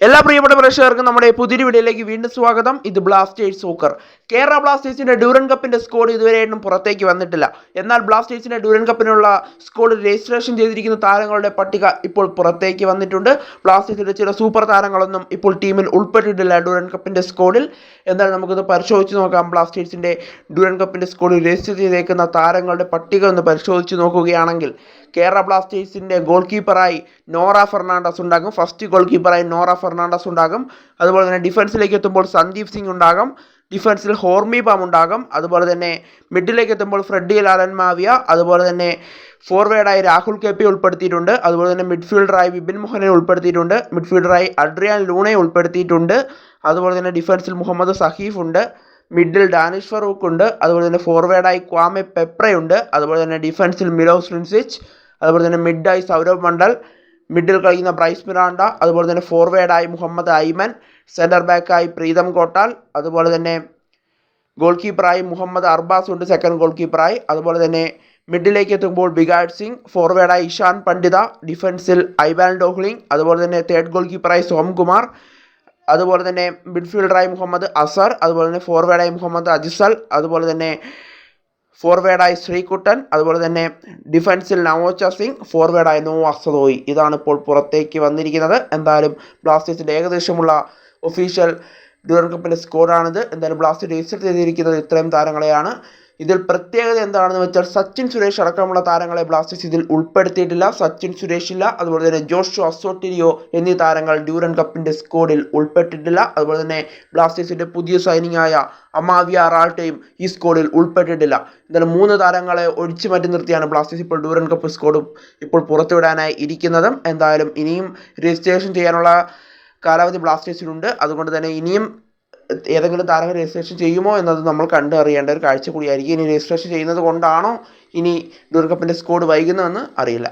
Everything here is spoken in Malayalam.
എല്ലാ പ്രിയപ്പെട്ട പ്രേക്ഷകർക്കും നമ്മുടെ പുതിയ വീഡിയോയിലേക്ക് വീണ്ടും സ്വാഗതം. ഇത് ബ്ലാസ്റ്റേഴ്സ് സോക്കർ. കേരള ബ്ലാസ്റ്റേഴ്സിന്റെ ഡ്യൂറൻ കപ്പിന്റെ സ്ക്വാഡ് ഇതുവരെയായിട്ടും പുറത്തേക്ക് വന്നിട്ടില്ല. എന്നാൽ ബ്ലാസ്റ്റേഴ്സിന്റെ ഡ്യൂറൻ കപ്പിനുള്ള സ്ക്വാഡ് രജിസ്ട്രേഷൻ ചെയ്തിരിക്കുന്ന താരങ്ങളുടെ പട്ടിക ഇപ്പോൾ പുറത്തേക്ക് വന്നിട്ടുണ്ട്. ബ്ലാസ്റ്റേഴ്സിന്റെ ചില സൂപ്പർ താരങ്ങളൊന്നും ഇപ്പോൾ ടീമിൽ ഉൾപ്പെട്ടിട്ടില്ല ഡ്യൂറൻ കപ്പിന്റെ സ്ക്വാഡിൽ. എന്നാൽ നമുക്കിത് പരിശോധിച്ച് നോക്കാം. ബ്ലാസ്റ്റേഴ്സിന്റെ ഡ്യൂറൻ കപ്പിന്റെ സ്ക്വാഡിൽ രജിസ്റ്റർ ചെയ്തേക്കുന്ന താരങ്ങളുടെ പട്ടിക ഒന്ന് പരിശോധിച്ച് നോക്കുകയാണെങ്കിൽ കേരള ബ്ലാസ്റ്റേഴ്സിന്റെ ഗോൾ കീപ്പറായി നോറ ഫെർണാണ്ടസ് ഉണ്ടാകും. ഫസ്റ്റ് ഗോൾ കീപ്പറായി നോറ ഫെർണാണ്ടസ് ഉണ്ടാകും. അതുപോലെ തന്നെ ഡിഫൻസിലേക്ക് എത്തുമ്പോൾ സന്ദീപ് സിംഗ് ഉണ്ടാകും. ഡിഫൻസിൽ ഹോർമി ബാം ഉണ്ടാകും. അതുപോലെ തന്നെ മിഡിലേക്ക് എത്തുമ്പോൾ ഫ്രെഡി ലാലൻ മാവിയ, അതുപോലെ തന്നെ ഫോർവേഡായി രാഹുൽ കെ പി ഉൾപ്പെടുത്തിയിട്ടുണ്ട്. അതുപോലെ തന്നെ മിഡ്ഫീൽഡറായി വിപിൻ മോഹനെ ഉൾപ്പെടുത്തിയിട്ടുണ്ട്. മിഡ്ഫീൽഡറായി അഡ്രിയാൻ ലൂണയെ ഉൾപ്പെടുത്തിയിട്ടുണ്ട്. അതുപോലെ തന്നെ ഡിഫൻസിൽ മുഹമ്മദ് സഹീഫ് ഉണ്ട്. മിഡിൽ ഡാനിഷ് ഫറൂഖ് ഉണ്ട്. അതുപോലെ തന്നെ ഫോർവേഡായി ക്വാമെ പെപ്രയുണ്ട്. അതുപോലെ തന്നെ ഡിഫൻസിൽ മിലോസ് ലുൻസിച്ച്, അതുപോലെ തന്നെ മിഡായി സൗരവ് മണ്ഡൽ, മിഡിൽ കളിക്കുന്ന ബ്രൈസ് മിറാണ്ട, അതുപോലെ തന്നെ ഫോർവേഡായി മുഹമ്മദ് ഐമൻ, സെൻറ്റർ ബാക്കായി പ്രീതം കോട്ടാൽ, അതുപോലെ തന്നെ ഗോൾ കീപ്പറായി മുഹമ്മദ് അർബാസ് ഉണ്ട് സെക്കൻഡ് ഗോൾ കീപ്പറായി. അതുപോലെ തന്നെ മിഡിലേക്ക് എത്തുമ്പോൾ ബിഗാഡ് സിംഗ്, ഫോർവേഡായി ഇഷാൻ പണ്ഡിത, ഡിഫൻസിൽ ഐവാൻ ഡോഹ്ലിംഗ്, അതുപോലെ തന്നെ തേർഡ് ഗോൾ കീപ്പറായി സോംകുമാർ, അതുപോലെ തന്നെ മിഡ്ഫീൽഡറായി മുഹമ്മദ് അസർ, അതുപോലെ തന്നെ ഫോർവേഡായി മുഹമ്മദ് അജിസൽ, അതുപോലെ തന്നെ ഫോർവേഡായി ശ്രീകുട്ടൻ, അതുപോലെ തന്നെ ഡിഫൻസിൽ നവോച്ച സിംഗ്, ഫോർവേഡായി നോവ സദോയി. ഇതാണ് ഇപ്പോൾ പുറത്തേക്ക് വന്നിരിക്കുന്നത്. എന്തായാലും ബ്ലാസ്റ്റേഴ്സിൻ്റെ ഏകദേശമുള്ള ഒഫീഷ്യൽ ഡ്യൂറൻ കപ്പിൻ്റെ സ്കോറാണിത്. എന്തായാലും ബ്ലാസ്റ്റേഴ്സ് രജിസ്റ്റർ ചെയ്തിരിക്കുന്നത് ഇത്രയും താരങ്ങളെയാണ്. ഇതിൽ പ്രത്യേകത എന്താണെന്ന് വെച്ചാൽ സച്ചിൻ സുരേഷ് അടക്കമുള്ള താരങ്ങളെ ബ്ലാസ്റ്റേഴ്സ് ഇതിൽ ഉൾപ്പെടുത്തിയിട്ടില്ല. സച്ചിൻ സുരേഷ് ഇല്ല. അതുപോലെ തന്നെ ജോഷു അസോട്ടിരിയോ എന്നീ താരങ്ങൾ ഡ്യൂറൻ കപ്പിൻ്റെ സ്ക്വാഡിൽ ഉൾപ്പെട്ടിട്ടില്ല. അതുപോലെ തന്നെ ബ്ലാസ്റ്റേഴ്സിൻ്റെ പുതിയ സൈനിങ് ആയ അമാവിയ റാൾട്ടയും ഈ സ്ക്വാഡിൽ ഉൾപ്പെട്ടിട്ടില്ല. എന്തായാലും 3 താരങ്ങളെ ഒഴിച്ചു മാറ്റി നിർത്തിയാണ് ബ്ലാസ്റ്റേഴ്സ് ഇപ്പോൾ ഡ്യൂറൻ കപ്പ് സ്ക്വാഡ് ഇപ്പോൾ പുറത്തുവിടാനായി ഇരിക്കുന്നതും. എന്തായാലും ഇനിയും രജിസ്ട്രേഷൻ ചെയ്യാനുള്ള കാലാവധി ബ്ലാസ്റ്റേഴ്സിനുണ്ട്. അതുകൊണ്ട് തന്നെ ഇനിയും ഏതെങ്കിലും താരങ്ങൾ രജിസ്ട്രേഷൻ ചെയ്യുമോ എന്നത് നമ്മൾ കണ്ടറിയേണ്ട ഒരു കാഴ്ച കൂടിയായിരിക്കും. ഇനി രജിസ്ട്രേഷൻ ചെയ്യുന്നത് കൊണ്ടാണോ ഇനി ഡ്യൂറൻ കപ്പിൻ്റെ സ്ക്വാഡ് വൈകുന്നതെന്ന് അറിയില്ല.